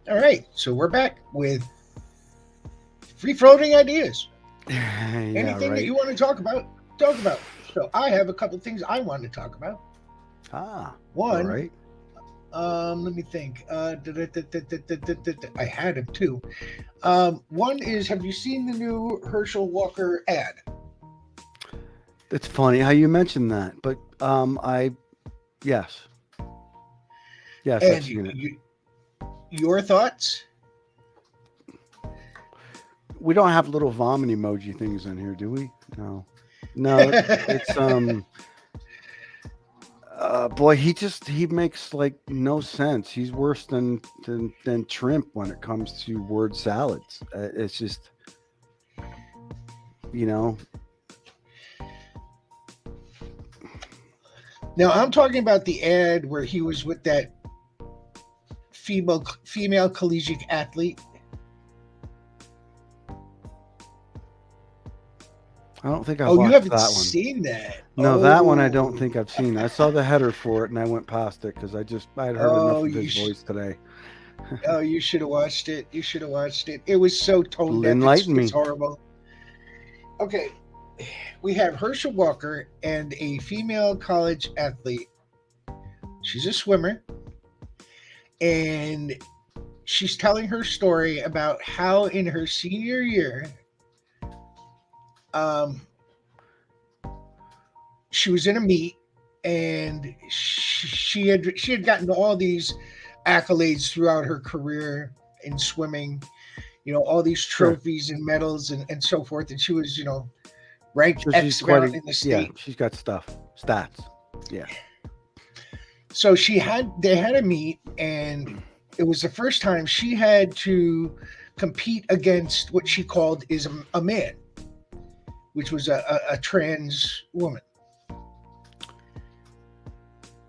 All right, so we're back with free floating ideas. Yeah, Anything that right. you want to talk about, talk about. So I have a couple things I want to talk about. Ah, all One, right. let me think. I had him too. One is, have you seen the new Herschel Walker ad? It's funny how you mentioned that, but yes, yes, I've And seen it. your thoughts? We don't have little vomit emoji things in here, do we? No, no. It's boy, he makes like no sense. He's worse than Trimp when it comes to word salads. It's just you know. Now I'm talking about the ad where he was with that female collegiate athlete. I don't think I've Oh, you watched haven't that one. seen that. No, that one I don't Oh, think I've seen. I saw the header for it and I went past it because I had heard enough oh, of his voice today. you should have watched it. You should have watched it. It was so tone deaf. Enlighten It's me. horrible. Okay, we have Herschel Walker and a female college athlete. She's a swimmer, and she's telling her story about how in her senior year, um, she was in a meet, and she had gotten all these accolades throughout her career in swimming. All these Sure. trophies and medals and so forth. And she was, ranked So she's X quite amount a in the yeah. state. She's got stats. Yeah. So they had a meet, and it was the first time she had to compete against what she called is a man, which was a trans woman.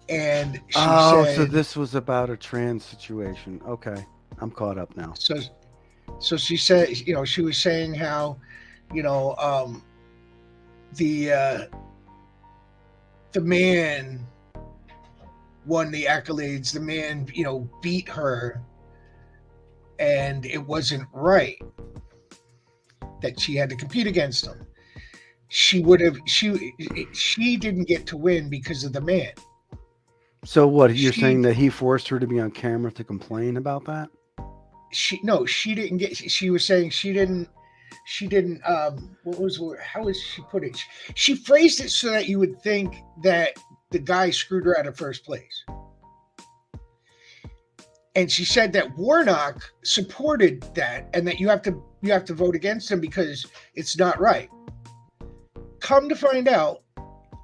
And she Oh, so said, this was about a trans situation. Okay, I'm caught up now. so she said, she was saying how, you know, the the man won the accolades. The man, beat her, and it wasn't right that she had to compete against him. She would have she didn't get to win because of the man. So what you're She saying that he forced her to be on camera to complain about that? she no, she didn't get. She was saying she didn't. What was how was she put it? She phrased it so that you would think that the guy screwed her out of first place. And she said that Warnock supported that, and that you have to vote against him because it's not right. Come to find out,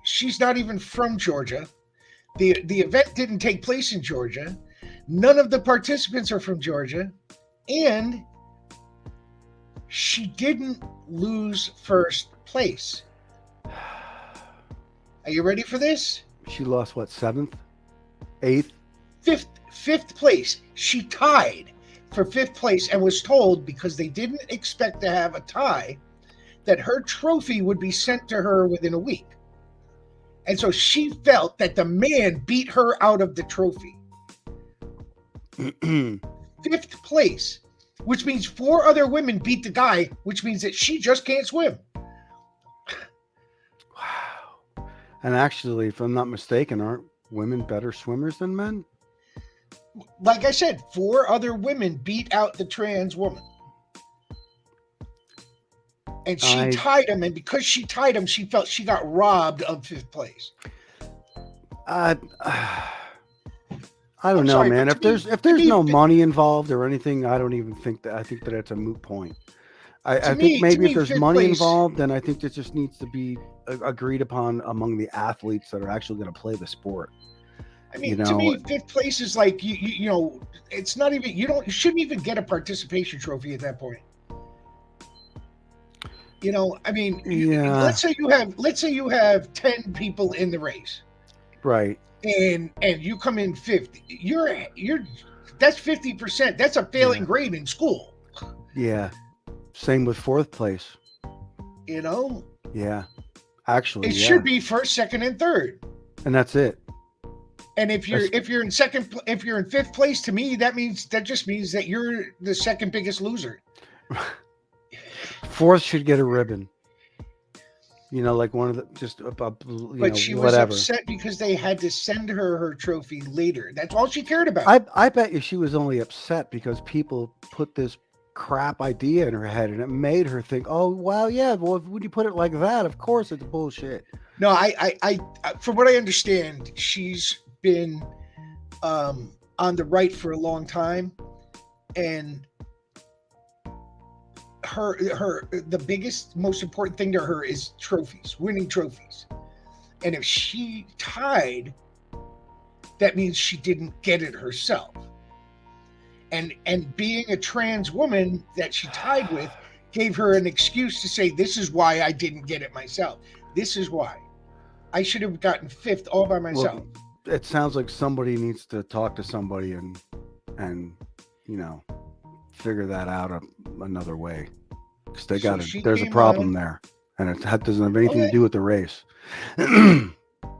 she's not even from Georgia. The event didn't take place in Georgia. None of the participants are from Georgia, and she didn't lose first place. Are you ready for this? She lost what, seventh, eighth? Fifth place. She tied for fifth place and was told, because they didn't expect to have a tie, that her trophy would be sent to her within a week. And so she felt that the man beat her out of the trophy. Fifth place, which means four other women beat the guy, which means that she just can't swim. Wow. And actually, if I'm not mistaken, aren't women better swimmers than men? Like I said, four other women beat out the trans woman. And she I tied him, and because she tied him, she felt she got robbed of fifth place. I I don't I'm know, sorry, man. but If to there's me, no money involved or anything, I don't even think that. I think that it's a moot point. I think to maybe if me, there's fifth money place. involved, then I think this just needs to be agreed upon among the athletes that are actually going to play the sport. I You mean, to know, me, fifth place is like it's not even you shouldn't even get a participation trophy at that point. I mean, yeah, let's say you have 10 people in the race, right. and you come in fifth. You're that's 50%. That's a failing Yeah, grade in school. yeah. Same with fourth place. You know, Yeah, actually, it should yeah, be first, second, and third. and that's it. And if you're in if you're in fifth place, to me that just means that you're the second biggest loser. Fourth should get a ribbon. Like one of the But she was whatever. upset because they had to send her trophy later. That's all she cared about. I bet you she was only upset because people put this crap idea in her head and it made her think, oh wow, yeah, well, when you put it like that, of course it's bullshit. No, I from what I understand, she's been on the right for a long time, and the biggest, most important thing to her is trophies, winning trophies. And if she tied, that means she didn't get it herself. And being a trans woman that she tied with gave her an excuse to say, this is why I didn't get it myself. This is why. I should have gotten fifth all by myself. Well, it sounds like somebody needs to talk to somebody and figure that out another way. Because there's a problem there. And it doesn't have anything to do with the race.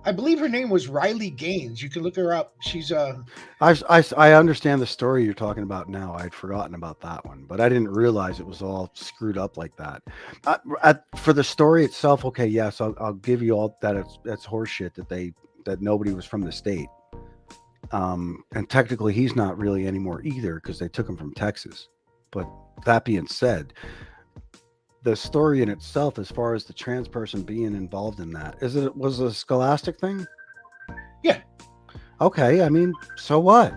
I believe her name was Riley Gaines. You can look her up. She's I understand the story you're talking about now. I'd forgotten about that one, but I didn't realize it was all screwed up like that. For the story itself, okay, yes, I'll give you all that. That's horseshit that nobody was from the state, and technically he's not really anymore either because they took him from Texas. But that being said, the story in itself, as far as the trans person being involved in that, was a Scholastic thing? Yeah. Okay, I mean, so what?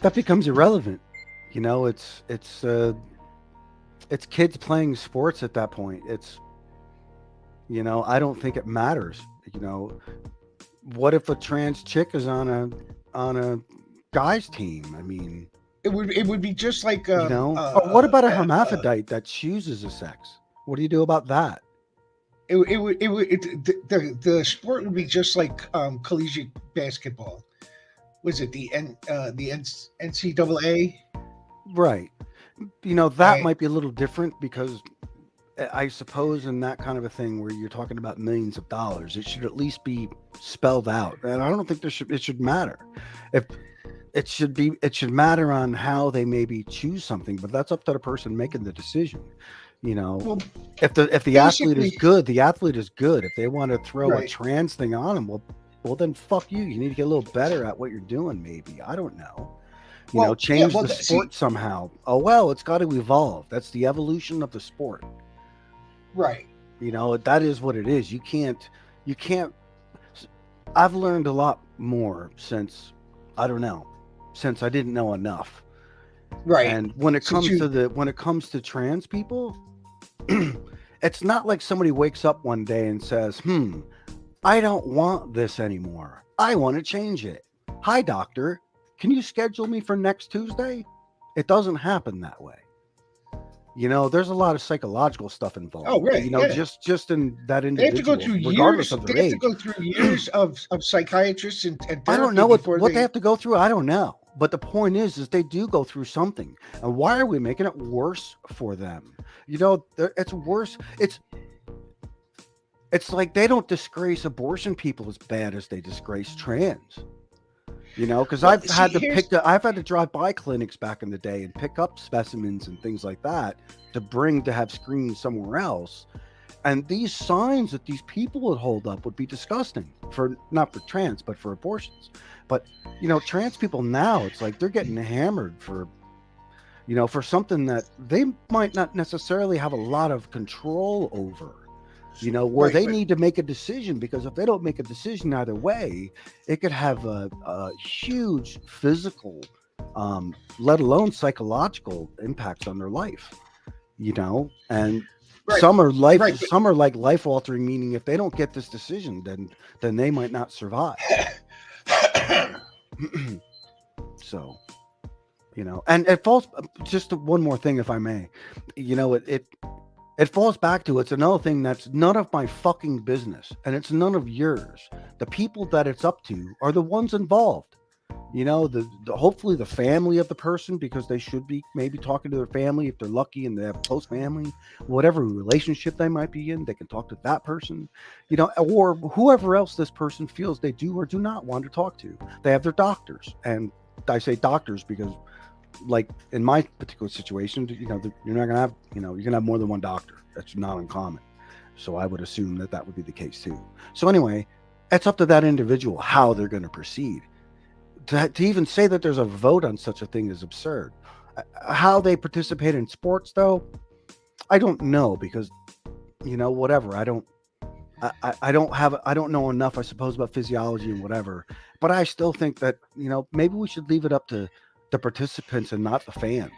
That becomes irrelevant. It's kids playing sports at that point. I don't think it matters. What if a trans chick is on a guy's team? I mean, it would be just like what about a hermaphrodite that chooses a sex? What do you do about that? The sport would be just like collegiate basketball. Was it the NCAA? Right. That might be a little different because I suppose in that kind of a thing where you're talking about millions of dollars, it should at least be spelled out. And I don't think it should matter. If it should matter on how they maybe choose something, but that's up to the person making the decision. Well, if the athlete is good, the athlete is good. If they want to throw a trans thing on them, well then fuck you. You need to get a little better at what you're doing. Maybe, I don't know. Change the sport somehow. Oh, well, it's got to evolve. That's the evolution of the sport. Right. That is what it is. You can't, I've learned a lot more since I didn't know enough. Right. And when it comes to trans people, it's not like somebody wakes up one day and says, I don't want this anymore. I want to change it. Hi, doctor. Can you schedule me for next Tuesday? It doesn't happen that way. There's a lot of psychological stuff involved. Oh, right. Just in that individual. They have to go through years. They have to go through years of psychiatrists and I don't know what they have to go through. I don't know. But the point is they do go through something. And why are we making it worse for them? It's worse. It's like they don't disgrace abortion people as bad as they disgrace trans. Because I've had to drive by clinics back in the day and pick up specimens and things like that to have screened somewhere else. And these signs that these people would hold up would be disgusting not for trans, but for abortions. But, trans people now, it's like they're getting hammered for something that they might not necessarily have a lot of control over. Where they need to make a decision, because if they don't make a decision either way, it could have a huge physical, let alone psychological impacts on their life, and some are like life altering, meaning if they don't get this decision, then they might not survive. So, and it falls, just one more thing, if I may, it falls back to, it's another thing that's none of my fucking business, and it's none of yours. The people that it's up to are the ones involved. You know, hopefully the family of the person, because they should be maybe talking to their family if they're lucky and they have close family, whatever relationship they might be in, they can talk to that person, you know, or whoever else this person feels they do or do not want to talk to. They have their doctors, and I say doctors because, like in my particular situation, you know, you're not gonna have, you know, you're gonna have more than one doctor. That's not uncommon. So I would assume that that would be the case too. So anyway, it's up to that individual how they're going to proceed. To even say that there's a vote on such a thing is absurd. How they participate in sports, though, I don't know, because, you know, whatever. I don't know enough, I suppose, about physiology and whatever. But I still think that, you know, maybe we should leave it up to the participants and not the fans.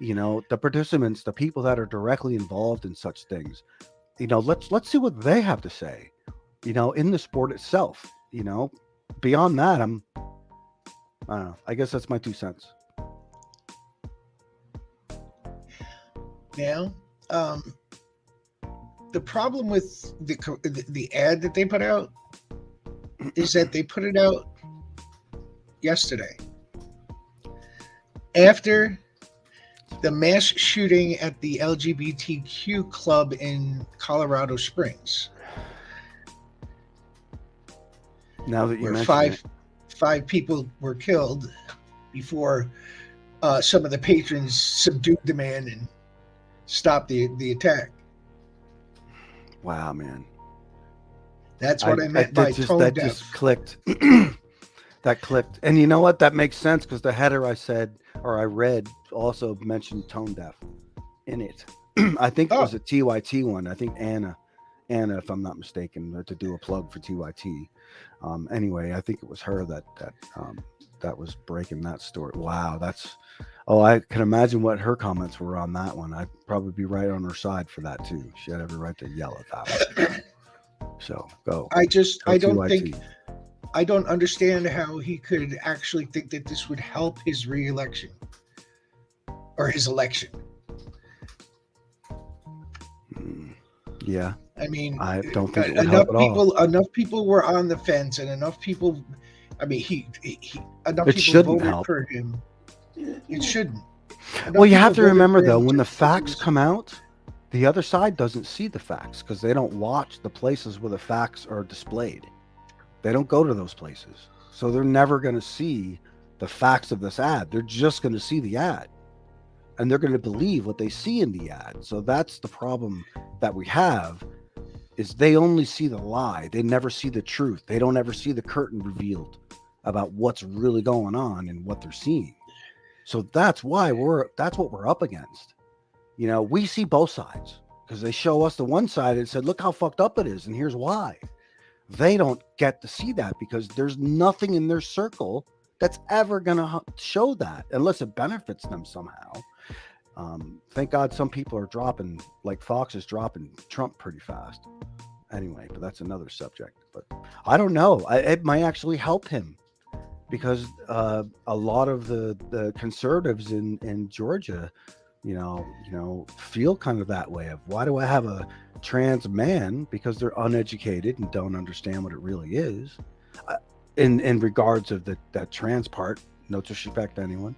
You know, the participants, the people that are directly involved in such things. You know, let's see what they have to say. You know, in the sport itself. You know, beyond that, I don't know. I guess that's my 2 cents. Now, the problem with the ad that they put out is that they put it out yesterday after the mass shooting at the LGBTQ club in Colorado Springs. Now that you mention five people were killed before some of the patrons subdued the man and stopped the attack. Wow, man. That's what I meant by tone deaf. That just clicked. That clicked. And you know what? That makes sense, because the header I said, or I read, also mentioned tone deaf in it. I think it was a TYT one. I think Anna, if I'm not mistaken, to do a plug for TYT. Anyway, I think it was her that was breaking that story. Wow, I can imagine what her comments were on that one. I'd probably be right on her side for that too. She had every right to yell at that one. So go. I don't understand how he could actually think that this would help his re-election or his election. Yeah. I mean, I don't think it would help at all. Enough people were on the fence, and enough people. I mean, enough it people voted help. for him. It shouldn't. Well, you have to remember, though, when the facts come out, the other side doesn't see the facts, because they don't watch the places where the facts are displayed. They don't go to those places. So they're never going to see the facts of this ad. They're just going to see the ad. And they're going to believe what they see in the ad. So that's the problem that we have, is they only see the lie. They never see the truth. They don't ever see the curtain revealed about what's really going on and what they're seeing. So that's what we're up against. You know, we see both sides, because they show us the one side and said, look how fucked up it is, and here's why. They don't get to see that, because there's nothing in their circle that's ever going to show that, unless it benefits them somehow. Thank God some people are dropping, like Fox is dropping Trump pretty fast. Anyway, but that's another subject. But I don't know. It might actually help him, because a lot of the conservatives in Georgia, you know, feel kind of that way of, why do I have a trans man? Because they're uneducated and don't understand what it really is. In regards of that trans part, no disrespect to anyone.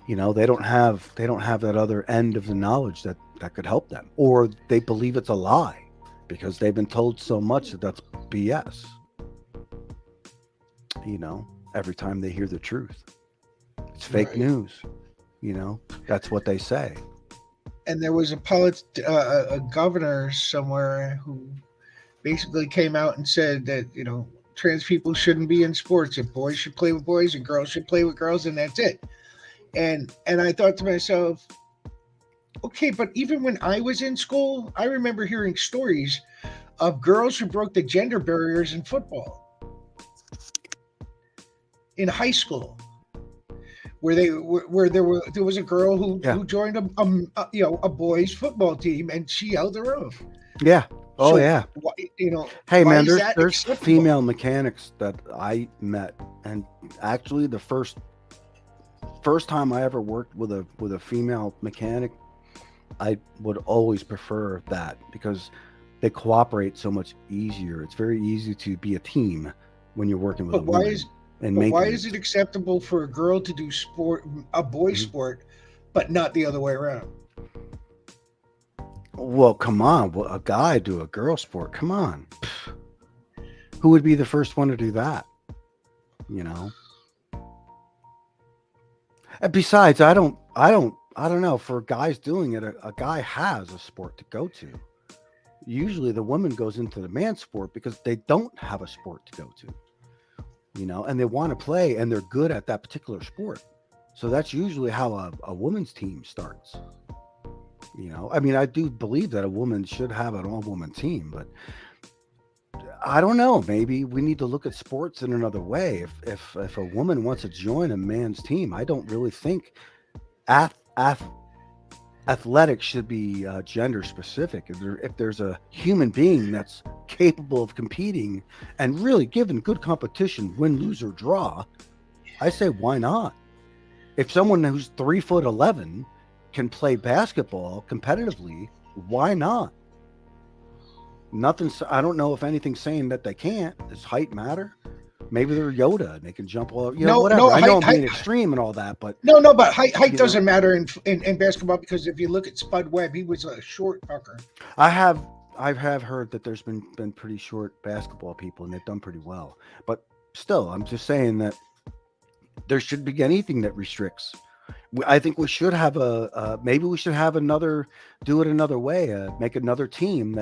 You know, they don't have that other end of the knowledge that could help them, or they believe it's a lie because they've been told so much that that's BS. You know, every time they hear the truth, it's fake news. You know, that's what they say. And there was a governor somewhere who basically came out and said that, you know, trans people shouldn't be in sports, and boys should play with boys and girls should play with girls, and that's it. And I thought to myself, okay, but even when I was in school, I remember hearing stories of girls who broke the gender barriers in football in high school, where there was a girl who joined a boys football team, and she held her own. Yeah. Oh, so, yeah. You know, hey man, there's female mechanics that I met, and actually the first time I ever worked with a female mechanic, I would always prefer that, because they cooperate so much easier. It's very easy to be a team when you're working with But a why woman is and but why maintenance. is it acceptable for a girl to do a boy Mhm. sport, but not the other way around? Well, come on. A guy do a girl sport. Come on. Who would be the first one to do that? You know? And besides, I don't know. For guys doing it, a guy has a sport to go to. Usually the woman goes into the man sport because they don't have a sport to go to, and they want to play and they're good at that particular sport. So that's usually how a woman's team starts. I mean, I do believe that a woman should have an all woman team, but I don't know. Maybe we need to look at sports in another way. If a woman wants to join a man's team, I don't really think ath, ath, athletics should be gender specific. If there's a human being that's capable of competing and really given good competition, win, lose, or draw, I say why not? If someone who's 3'11" can play basketball competitively, why not? Nothing's. I don't know if anything's saying that they can't. Does height matter? Maybe they're Yoda and they can jump all. No, Whatever. no, I know height, I'm height being extreme and all that, but no, but height you know, doesn't matter in basketball, because if you look at Spud Webb, he was a short fucker. I have heard that there's been pretty short basketball people and they've done pretty well. But still, I'm just saying that there should be anything that restricts. I think we should have maybe we should have do it another way. Make another team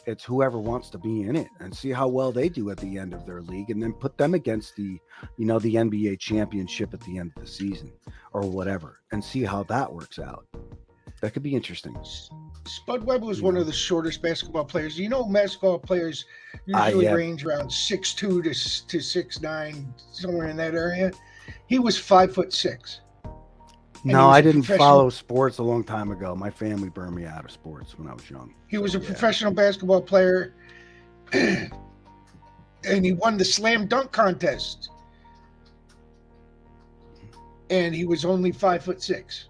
it's whoever wants to be in it and see how well they do at the end of their league, and then put them against the NBA championship at the end of the season or whatever, and see how that works out. That could be interesting. Spud Webb was You one know, of the shortest basketball players. Basketball players usually yeah. range around 6'2" to 6'9", somewhere in that area. He was 5'6". No, I didn't follow sports a long time ago. My family burned me out of sports when I was young. He was a professional basketball player, and he won the slam dunk contest. And he was only 5'6".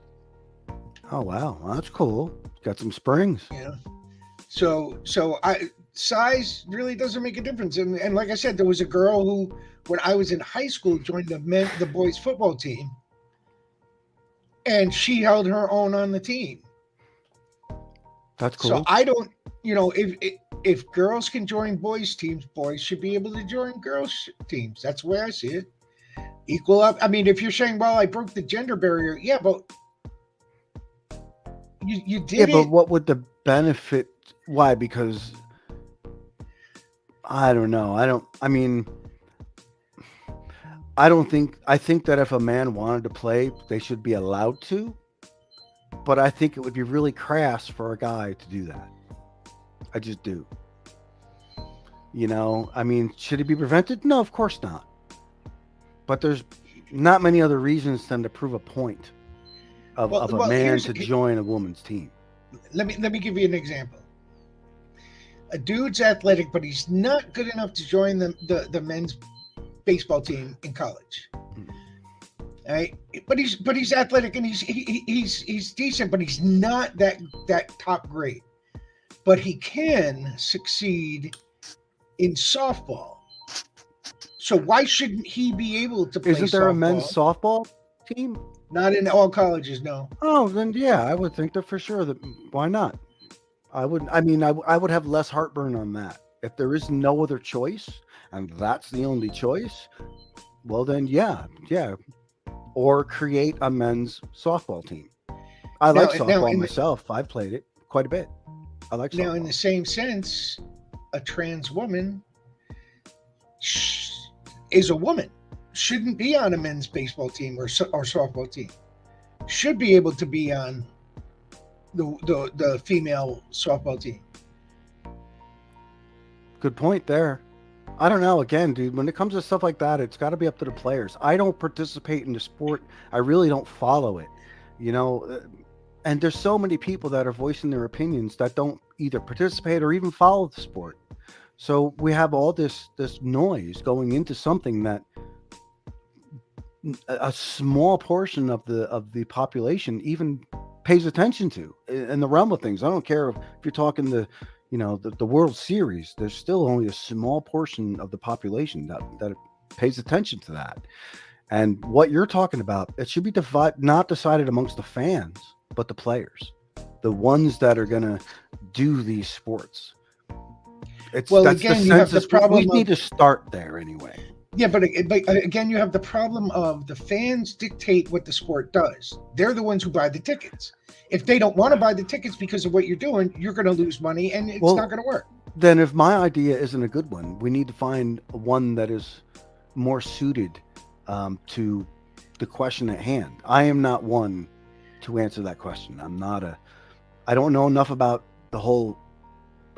Oh wow, well, that's cool. Got some springs. Yeah. So size really doesn't make a difference. And like I said, there was a girl who, when I was in high school, joined the boys football team, and she held her own on the team. That's cool. So I don't, if girls can join boys teams, boys should be able to join girls teams. That's the way I see it. Equal up. I mean, if you're saying, well, I broke the gender barrier, yeah, but you did it. But what would the benefit? Why? Because I don't know. I think that if a man wanted to play, they should be allowed to. But I think it would be really crass for a guy to do that. I just do. Should it be prevented? No, of course not. But there's not many other reasons than to prove a point of a man to join a woman's team. Let me give you an example. A dude's athletic, but he's not good enough to join the men's baseball team in college. Right? But he's athletic and he's decent, but he's not that top grade. But he can succeed in softball. So why shouldn't he be able to play softball? Isn't there a men's softball team? Not in all colleges, no. Oh, then yeah, I would think that for sure. That why not? I would have less heartburn on that. If there is no other choice and that's the only choice, well then yeah. Or create a men's softball team. I like softball myself. I've played it quite a bit. I like softball. Now, in the same sense, a trans woman is a woman. Shouldn't be on a men's baseball team or softball team. Should be able to be on the female softball team. Good point there. I don't know. Again, dude, when it comes to stuff like that, it's got to be up to the players. I don't participate in the sport. I really don't follow it, and there's so many people that are voicing their opinions that don't either participate or even follow the sport. So we have all this noise going into something that a small portion of the population even pays attention to in the realm of things. I don't care if you're talking to the World Series, there's still only a small portion of the population that pays attention to that. And what you're talking about, it should be not decided amongst the fans, but the players, the ones that are going to do these sports. That's again, the you have the census. problem. We need to start there anyway. Yeah, but again, you have the problem of the fans dictate what the sport does. They're the ones who buy the tickets. If they don't want to buy the tickets because of what you're doing, you're going to lose money, and it's not going to work. Then if my idea isn't a good one, we need to find one that is more suited to the question at hand. I am not one to answer that question. I don't know enough about the whole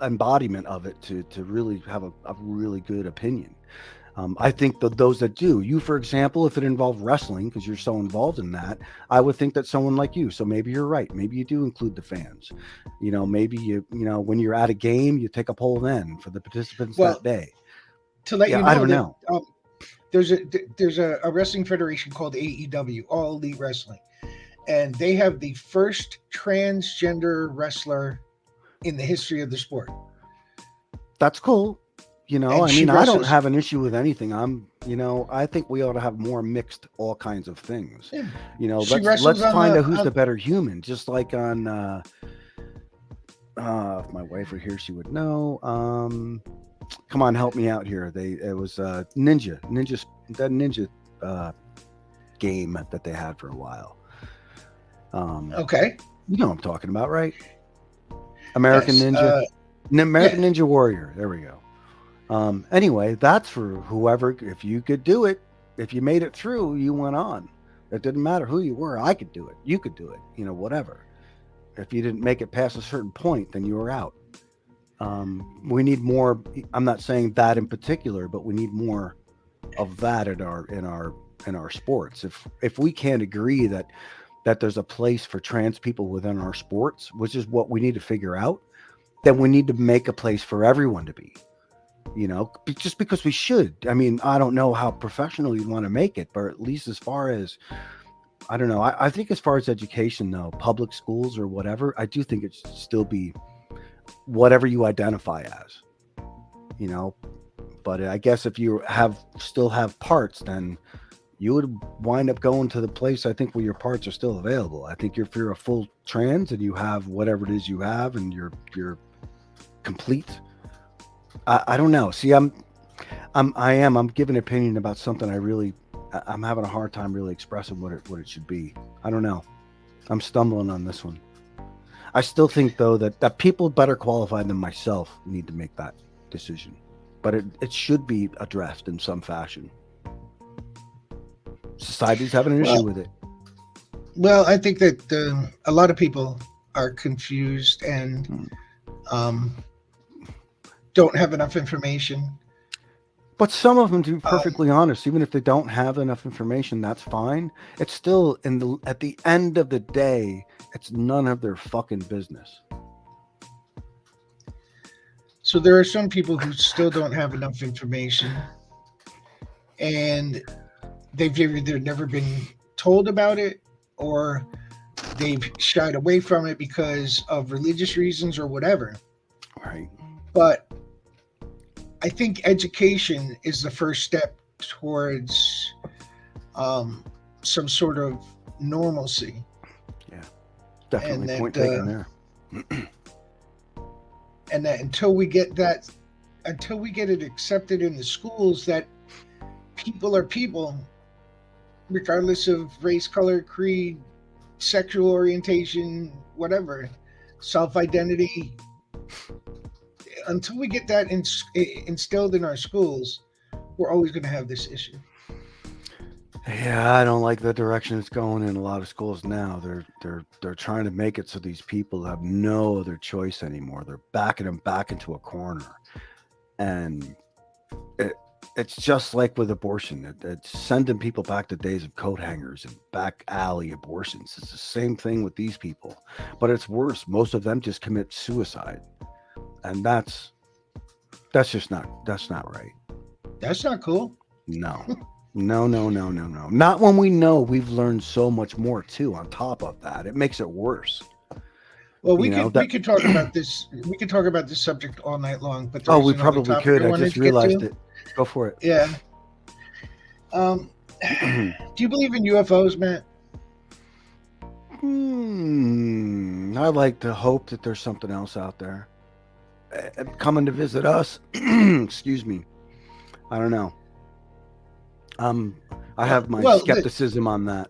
embodiment of it to really have a really good opinion. I think that those that do, you, for example, if it involved wrestling, because you're so involved in that, I would think that someone like you, so maybe you're right. Maybe you do include the fans. Maybe when you're at a game, you take a poll then for the participants that day. To let you know, I don't know. There's a wrestling federation called AEW, All Elite Wrestling, and they have the first transgender wrestler in the history of the sport. That's cool. I don't have an issue with anything. I think we ought to have more mixed all kinds of things. Yeah. Let's find out who's the better human. Just like on, if my wife were here, she would know. Come on, help me out here. It was Ninja game that they had for a while. Okay. You know what I'm talking about, right? American Ninja. Ninja Warrior. There we go. Anyway, that's for whoever. If you could do it, if you made it through, you went on. It didn't matter who you were. I could do it. You could do it. Whatever. If you didn't make it past a certain point, then you were out. We need more. I'm not saying that in particular, but we need more of that in our sports. If we can't agree that there's a place for trans people within our sports, which is what we need to figure out, then we need to make a place for everyone to be. Just because we should. I mean, I don't know how professional you want to make it, but at least as far as, I don't know. I think as far as education, though, public schools or whatever, I do think it should still be whatever you identify as, but I guess if you still have parts, then you would wind up going to the place, I think, where your parts are still available. I think if you're a full trans and you have whatever it is you have and you're complete, I don't know. See, I'm giving an opinion about something I'm having a hard time really expressing what it should be. I don't know. I'm stumbling on this one. I still think, though, that people better qualified than myself need to make that decision, but it should be addressed in some fashion. Society's having an issue with it. Well, I think that a lot of people are confused and don't have enough information. But some of them, to be perfectly honest, even if they don't have enough information, that's fine. It's still at the end of the day, it's none of their fucking business. So there are some people who still don't have enough information, and they've either never been told about it, or they've shied away from it because of religious reasons or whatever. Right. But I think education is the first step towards some sort of normalcy. Yeah, definitely. Point taken there. And that until we get it accepted in the schools that people are people, regardless of race, color, creed, sexual orientation, whatever, self-identity. Until we get that instilled in our schools, we're always going to have this issue. Yeah, I don't like the direction it's going in a lot of schools now. They're trying to make it so these people have no other choice anymore. They're backing them back into a corner, and it's just like with abortion. It's sending people back to days of coat hangers and back alley abortions. It's the same thing with these people, but it's worse. Most of them just commit suicide. And that's not right. That's not cool. No. Not when we know we've learned so much more too. On top of that, it makes it worse. Well, You know we that. could talk about this. We could talk about this subject all night long. But Oh, there's we another probably topic could. I I wanted just to get realized to. it. Go for it. Yeah. Do you believe in UFOs, Matt? I like to hope that there's something else out there coming to visit us. Excuse me. I don't know. I have my Well, skepticism on that.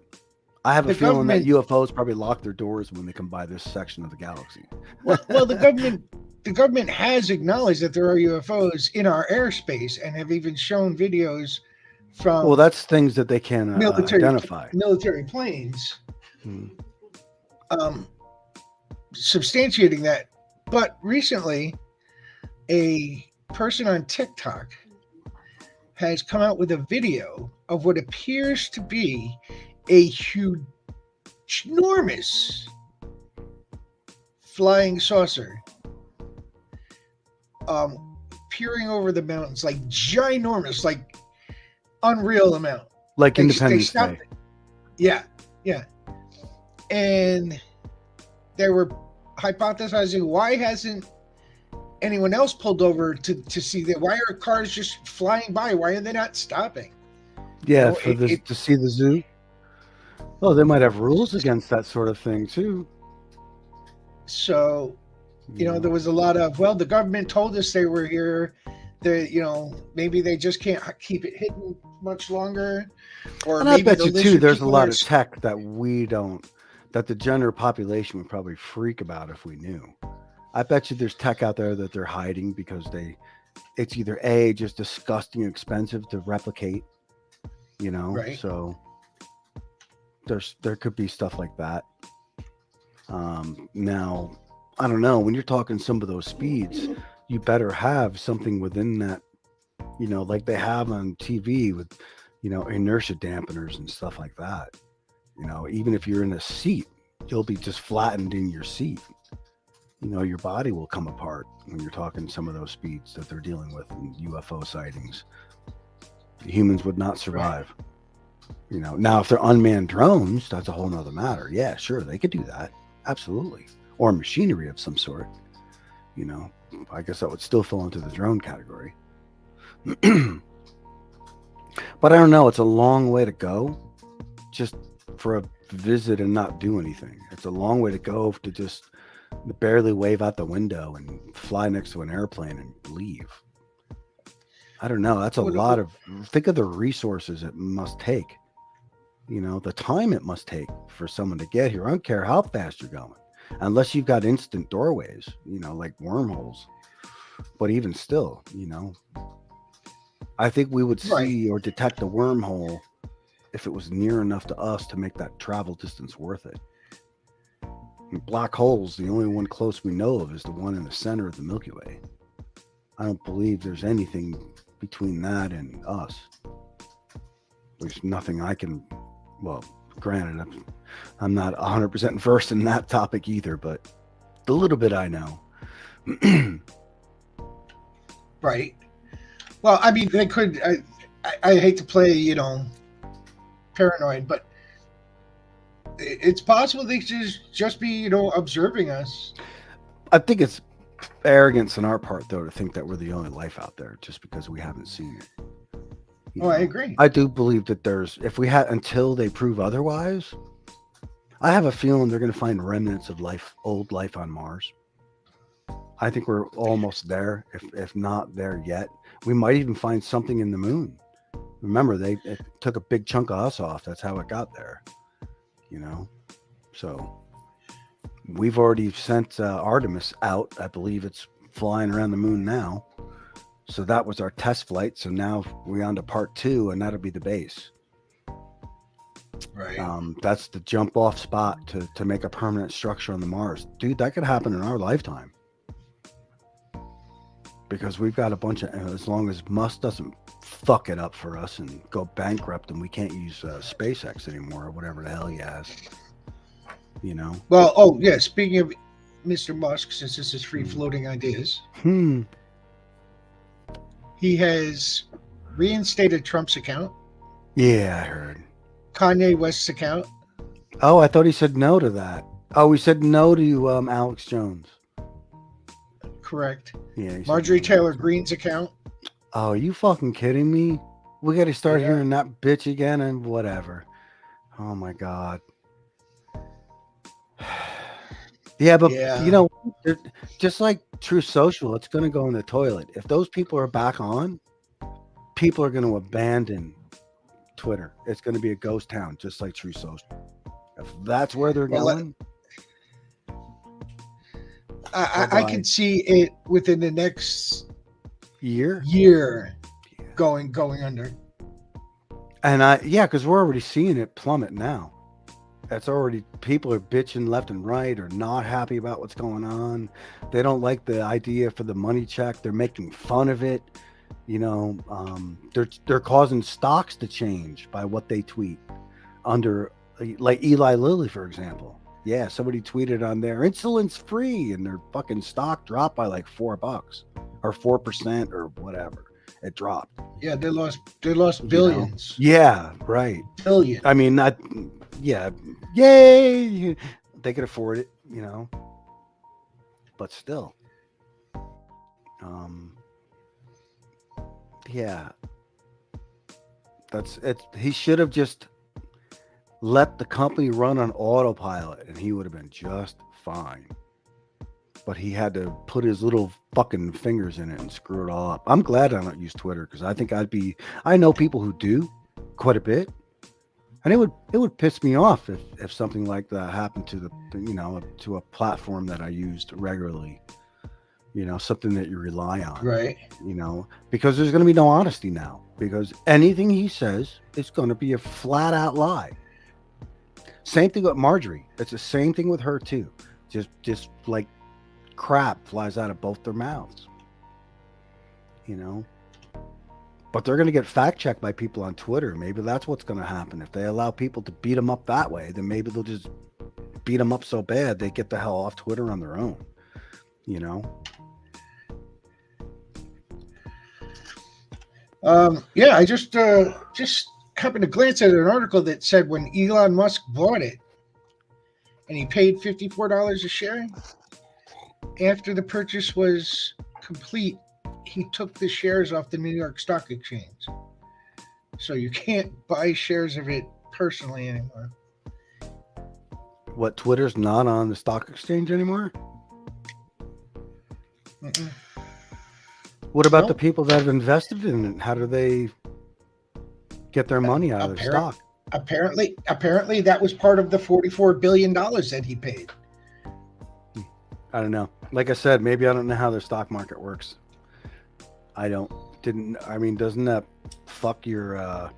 I have a the feeling that government. UFOs probably lock their doors when they come by this section of the galaxy. Well, the government has acknowledged that there are UFOs in our airspace and have even shown videos Well, from that's things that they can identify. military planes Hmm. substantiating that. But recently, a person on TikTok has come out with a video of what appears to be a huge, enormous flying saucer peering over the mountains, like ginormous, like unreal amount. Like They Independence stopped Day. it. Yeah. And they were hypothesizing, why hasn't anyone else pulled over to see that? Why are cars just flying by? Why are they not stopping? Yeah, know, for it- this it- to see the zoo. Oh, they might have rules against that sort of thing too. So, there was a lot of, well, the government told us they were here. Maybe they just can't keep it hidden much longer. Or And I maybe bet the you too, lizard there's a people lot are of tech that we don't, that the general population would probably freak about if we knew. I bet you there's tech out there that they're hiding because it's either A, just disgusting expensive to replicate, Right. so there could be stuff like that. Now, I don't know, when you're talking some of those speeds, you better have something within that, like they have on TV with, inertia dampeners and stuff like that. Even if you're in a seat, you'll be just flattened in your seat. Your body will come apart when you're talking some of those speeds that they're dealing with in UFO sightings. Humans would not survive. Now if they're unmanned drones, that's a whole nother matter. Yeah, sure, they could do that. Absolutely. Or machinery of some sort. I guess that would still fall into the drone category. But I don't know. It's a long way to go just for a visit and not do anything. It's a long way to go to just barely wave out the window and fly next to an airplane and leave. I don't know. That's a lot of, think of the resources it must take. The time it must take for someone to get here. I don't care how fast you're going, unless you've got instant doorways, like wormholes. But even still, I think we would see or detect a wormhole if it was near enough to us to make that travel distance worth it. And black holes, the only one close we know of is the one in the center of the Milky Way. I don't believe there's anything between that and us. There's nothing I can, well, granted, I'm not 100% versed in that topic either, but the little bit I know. Right. Well, I mean, they could. I hate to play, paranoid, but it's possible they could just be, observing us. I think it's arrogance on our part, though, to think that we're the only life out there just because we haven't seen it. I agree. I do believe that until they prove otherwise, I have a feeling they're going to find remnants of old life on Mars. I think we're almost there, if not there yet. We might even find something in the moon. Remember, it took a big chunk of us off. That's how it got there. So we've already sent Artemis out. I believe it's flying around the moon now. So that was our test flight. So now we're on to part 2, and that'll be the base. Right. That's the jump off spot to make a permanent structure on the Mars. Dude, that could happen in our lifetime. Because we've got a bunch of, as long as Musk doesn't fuck it up for us and go bankrupt and we can't use SpaceX anymore or whatever the hell he has. Well, yeah, speaking of Mr. Musk, since this is free floating ideas, he has reinstated Trump's account. Yeah, I heard. Kanye West's account. Oh, I thought he said no to that. Oh, we said no to Alex Jones. Correct. Yeah. Marjorie Taylor Greene's account. Oh, are you fucking kidding me? We got to start Yeah. hearing that bitch again and whatever. Oh my god. Yeah, but you know, just like True Social, it's going to go in the toilet. If those people are back on, people are going to abandon Twitter. It's going to be a ghost town, just like True Social. If that's where they're going, I can see it within the next year going under. And because we're already seeing it plummet now. That's already, people are bitching left and right or not happy about what's going on. They don't like the idea for the money check. They're making fun of it. You know, they're causing stocks to change by what they tweet under, like Eli Lilly, for example. Yeah, somebody tweeted on there, insulin's free, and their fucking stock dropped by like $4 or 4% or whatever. It dropped. Yeah, they lost billions. You know? Yeah, right. Billions. I mean, not. Yeah, yay! They could afford it, you know. But still, yeah, that's it. He should have just let the company run on autopilot, and he would have been just fine. But he had to put his little fucking fingers in it and screw it all up. I'm glad I don't use Twitter because I think I know people who do quite a bit. And it would piss me off if something like that happened to to a platform that I used regularly, something that you rely on, right? Because there's going to be no honesty now, because anything he says is going to be a flat out lie. Same thing with Marjorie. It's the same thing with her too. Just like crap flies out of both their mouths, But they're going to get fact checked by people on Twitter. Maybe that's what's going to happen. If they allow people to beat them up that way, then maybe they'll just beat them up so bad they get the hell off Twitter on their own. Yeah, I just happened to glance at an article that said when Elon Musk bought it, and he paid $54 a share, after the purchase was complete, he took the shares off the New York Stock Exchange. So you can't buy shares of it personally anymore. What, Twitter's not on the stock exchange anymore? Mm-mm. What about the people that have invested in it? How do they get their money out of their stock? Apparently that was part of the $44 billion that he paid. I don't know. Like I said, maybe I don't know how their stock market works. Doesn't that fuck your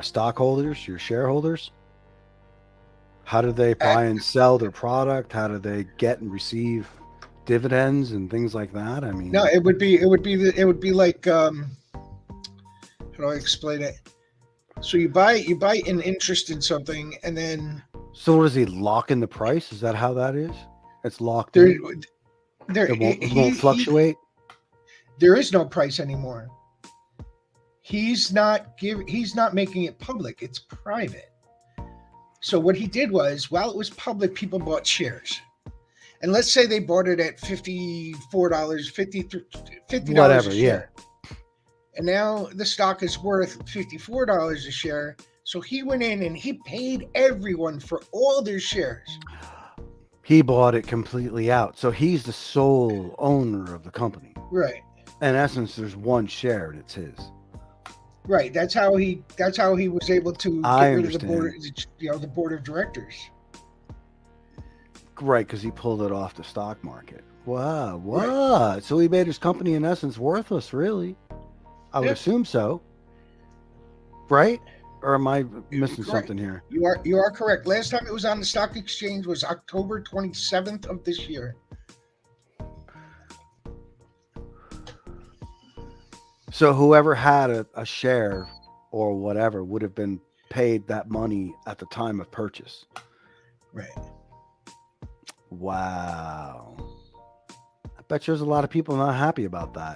stockholders, your shareholders? How do they buy and sell their product? How do they get and receive dividends and things like that? I mean, no, it would be like, how do I explain it? So you buy an interest in something, and then. So does he lock in the price? Is that how that is? It's locked in. It won't fluctuate. There is no price anymore. He's not making it public. It's private. So what he did was, while it was public, people bought shares. And let's say they bought it at $54, $50 whatever, a share. Yeah. And now the stock is worth $54 a share. So he went in and he paid everyone for all their shares. He bought it completely out. So he's the sole owner of the company. Right. In essence, there's one share and it's his. Right. That's how he was able to get rid of the board of directors. Right, because he pulled it off the stock market. Wow. What? Right. So he made his company in essence worthless, really? I would assume so. Right? Or am I missing something here? You are correct. Last time it was on the stock exchange was October 27th of this year. So whoever had a share or whatever would have been paid that money at the time of purchase. Right. Wow. I bet there's a lot of people not happy about that.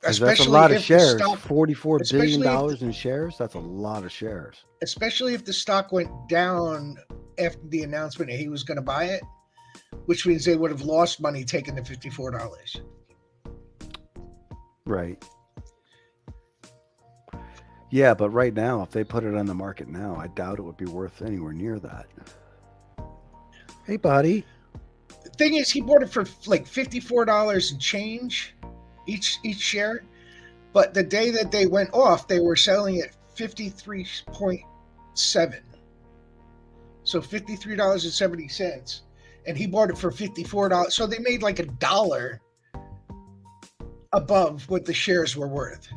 Because that's a especially lot of if the shares. stock, $44 billion especially if the, in shares. That's a lot of shares. especially if the stock went down after the announcement that he was going to buy it, which means they would have lost money taking the $54. Right. Yeah, but right now, if they put it on the market now, I doubt it would be worth anywhere near that. Hey, buddy. The thing is, he bought it for like $54 and change each share, but the day that they went off, they were selling it 53.7. So $53.70, and he bought it for $54. So they made like $1 above what the shares were worth.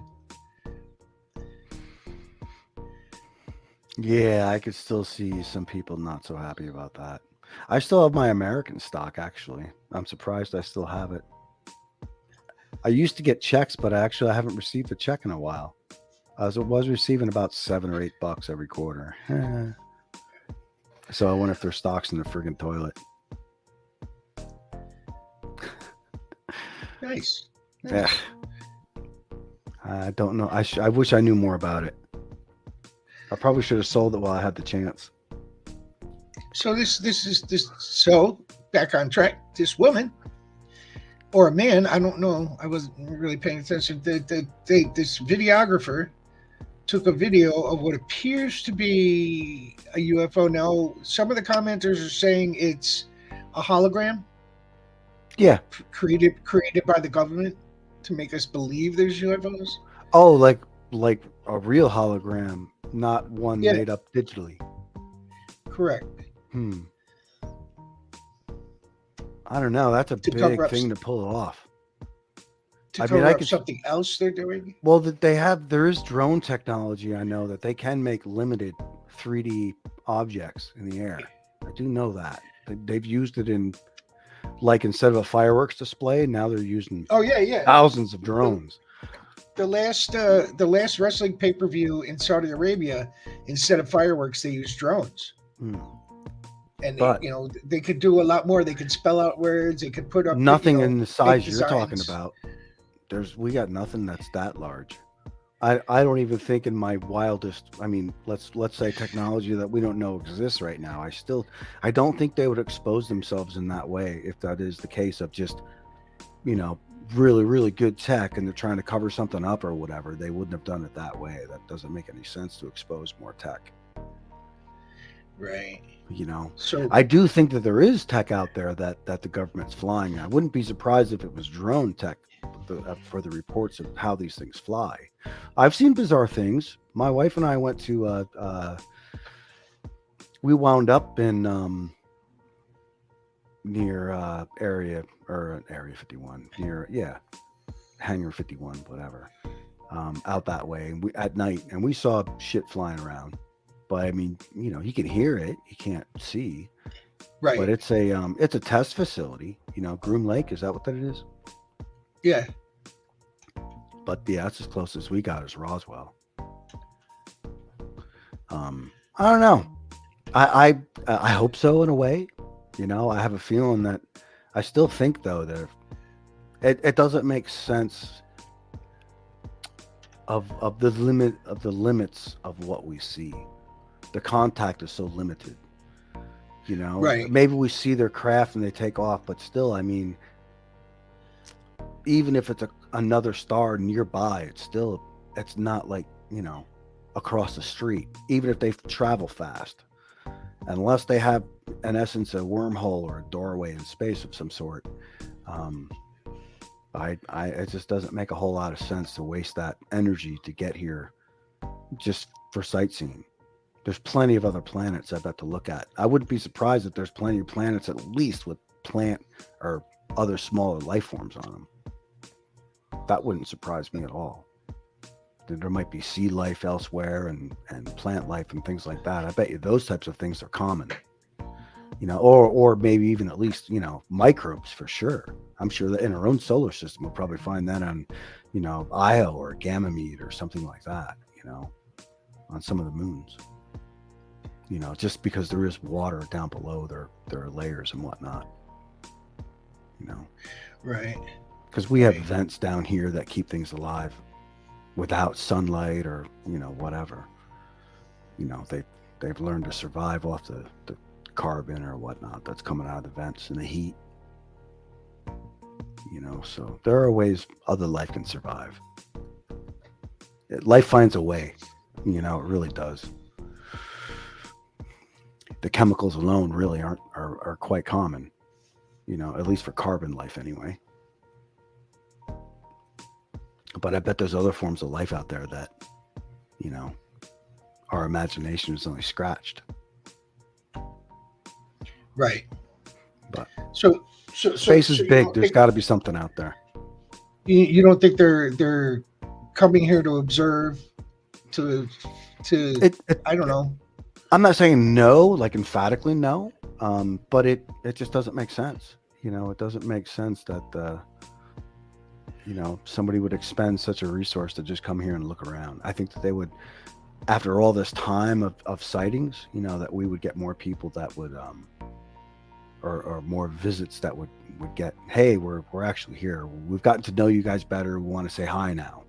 Yeah, I could still see some people not so happy about that. I still have my American stock, actually. I'm surprised I still have it. I used to get checks, but I haven't received a check in a while. I was receiving about $7 or $8 every quarter. So I wonder if their stock's in the friggin' toilet. Nice. Yeah. I don't know. I wish I knew more about it. I probably should have sold it while I had the chance. So this so back on track. This woman or a man, I don't know. I wasn't really paying attention. This videographer took a video of what appears to be a UFO. Now, some of the commenters are saying it's a hologram. Yeah. Created by the government to make us believe there's UFOs. Oh, like a real hologram, not one made up digitally. Correct. I don't know. That's a big thing to pull off. I could something else they're doing. Well, there is drone technology. I know that they can make limited 3D objects in the air. I do know that they've used it in, like, instead of a fireworks display, now they're using thousands of drones. The last wrestling pay-per-view in Saudi Arabia, instead of fireworks, they used drones. And they could do a lot more. They could spell out words. They could put up nothing in the size you're talking about. We got nothing that's that large. I don't even think in my wildest. I mean, let's say technology that we don't know exists right now. I don't think they would expose themselves in that way if that is the case of just, really, really good tech and they're trying to cover something up or whatever. They wouldn't have done it that way. That doesn't make any sense to expose more tech. Right. So I do think that there is tech out there that the government's flying. I wouldn't be surprised if it was drone tech for the reports of how these things fly. I've seen bizarre things. My wife and I went to we wound up in near area 51, near Hangar 51, whatever, out that way, and at night, and we saw shit flying around. But I mean, you can hear it, you can't see. Right. But it's a test facility. Groom Lake, is that what that is? Yeah. But yeah, that's as close as we got as Roswell. I don't know. I hope so in a way. I have a feeling that I still think though that it doesn't make sense of the limits of what we see. The contact is so limited. Right. Maybe we see their craft and they take off, but still, I mean, even if it's another star nearby, it's not like, across the street, even if they travel fast, unless they have, in essence, a wormhole or a doorway in space of some sort. It just doesn't make a whole lot of sense to waste that energy to get here just for sightseeing. There's plenty of other planets I bet to look at. I wouldn't be surprised if there's plenty of planets at least with plant or other smaller life forms on them. That wouldn't surprise me at all. There might be sea life elsewhere and plant life and things like that. I bet you those types of things are common. Or maybe even at least, microbes for sure. I'm sure that in our own solar system, we'll probably find that on, Io or Ganymede or something like that, on some of the moons. Just because there is water down below, there are layers and whatnot. Right. because we have Right. vents down here that keep things alive without sunlight or whatever. They've learned to survive off the carbon or whatnot that's coming out of the vents and the heat. So there are ways other life can survive. Life finds a way. It really does. The chemicals alone really are quite common. At least for carbon life anyway. But I bet there's other forms of life out there that, our imagination is only scratched. Right. But So space is big. There's got to be something out there. You don't think they're coming here to observe, to I don't know. I'm not saying no, like emphatically no, but it just doesn't make sense. It doesn't make sense that somebody would expend such a resource to just come here and look around. I think that they would, after all this time of sightings, that we would get more people that would or more visits that would get, hey, we're actually here. We've gotten to know you guys better. We want to say hi now.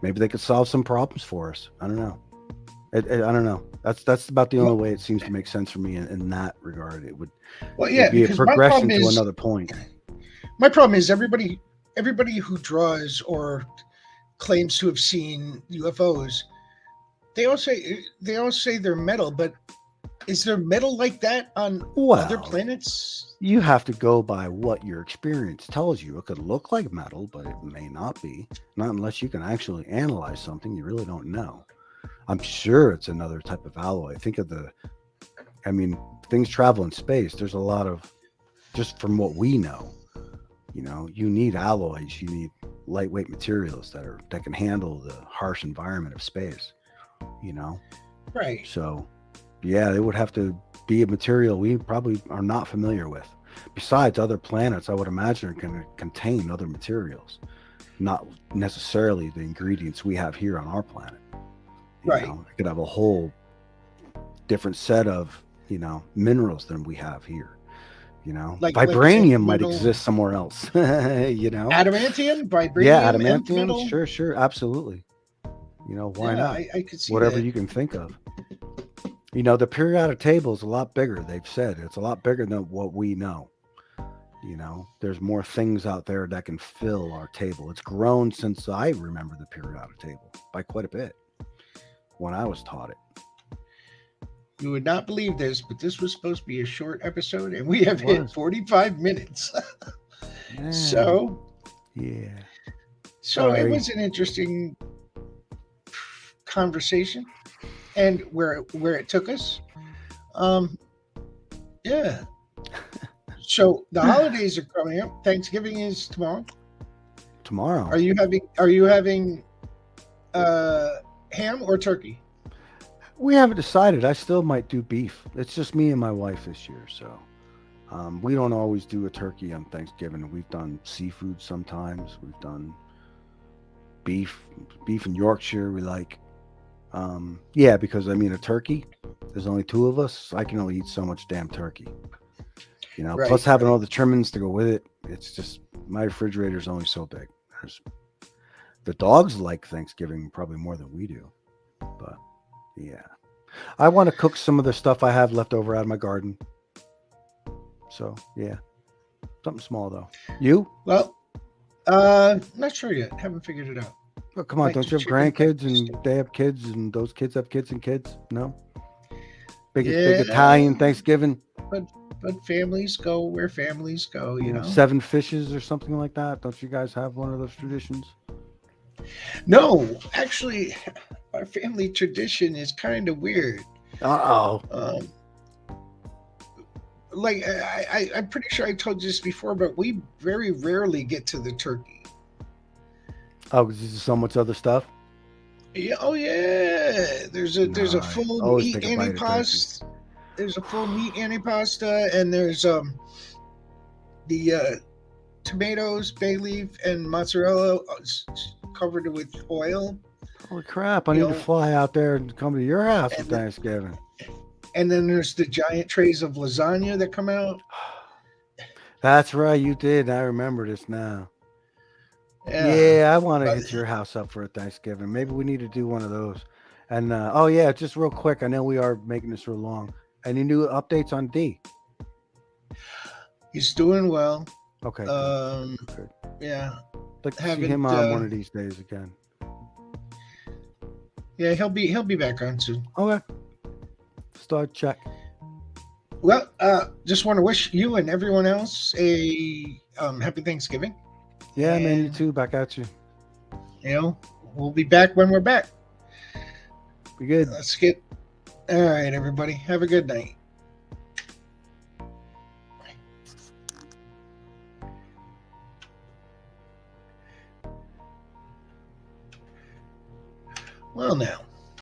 Maybe they could solve some problems for us. I don't know. I don't know. That's about the only way it seems to make sense for me in that regard. It would be a progression to another point. My problem is everybody who draws or claims to have seen UFOs, they all say they're metal, but is there metal like that on other planets? You have to go by what your experience tells you. It could look like metal, but it may not be. Not unless you can actually analyze something. You really don't know. I'm sure it's another type of alloy. Think of things travel in space. There's a lot of, just from what we know, you need alloys. You need lightweight materials that can handle the harsh environment of space, Right. So, yeah, it would have to be a material we probably are not familiar with. Besides, other planets, I would imagine, are going to contain other materials, not necessarily the ingredients we have here on our planet. Right. It could have a whole different set of, minerals than we have here. Like vibranium might exist somewhere else. Adamantium, vibranium. Yeah, adamantium. Sure, absolutely. Why not? I could see whatever that. You can think of. The periodic table is a lot bigger. They've said it's a lot bigger than what we know. There's more things out there that can fill our table. It's grown since I remember the periodic table by quite a bit when I was taught it. You would not believe this, but this was supposed to be a short episode, and we have hit 45 minutes. Yeah. So Sorry. It was an interesting conversation, and where it took us. Yeah. So the holidays are coming up. Thanksgiving is tomorrow. Are you having ham or turkey? We haven't decided. I still might do beef. It's just me and my wife this year, so we don't always do a turkey on Thanksgiving. We've done seafood sometimes. We've done beef in Yorkshire. We like, because a turkey. There's only two of us. I can only eat so much damn turkey. Right, plus having all the trimmings to go with it. It's just, my refrigerator's only so big. The dogs like Thanksgiving probably more than we do, but yeah, I want to cook some of the stuff I have left over out of my garden. So yeah, something small though. You? Well, not sure yet. Haven't figured it out. Oh, come on, don't you have grandkids and they have kids and those kids have kids and kids? No? Big Italian Thanksgiving? But families go where families go, you know. 7 fishes or something like that. Don't you guys have one of those traditions? No, actually, our family tradition is kind of weird. Uh-oh. I'm pretty sure I told you this before, but we very rarely get to the turkey. Oh, because there's so much other stuff? Yeah, oh yeah. There's a full meat antipasta. There's a full meat antipasta, and there's the tomatoes, bay leaf, and mozzarella covered with oil. Holy crap! I need to fly out there and come to your house for Thanksgiving. And then there's the giant trays of lasagna that come out. That's right, you did. I remember this now. Yeah. Yeah, I want to But hit your house up for a Thanksgiving. Maybe we need to do one of those. And oh yeah, just real quick. I know we are making this real long. Any new updates on D? he's doing well. Okay, good. Um, Good. yeah, Like to see him haven't. on one of these days again. Yeah, he'll be back on soon. Okay. Start check. Well, just want to wish you and everyone else a happy Thanksgiving. Yeah, man, you And too. Back at you. you know, we'll be back when we're back. Be good. Let's get. All right, everybody. Have a good night. Well, now.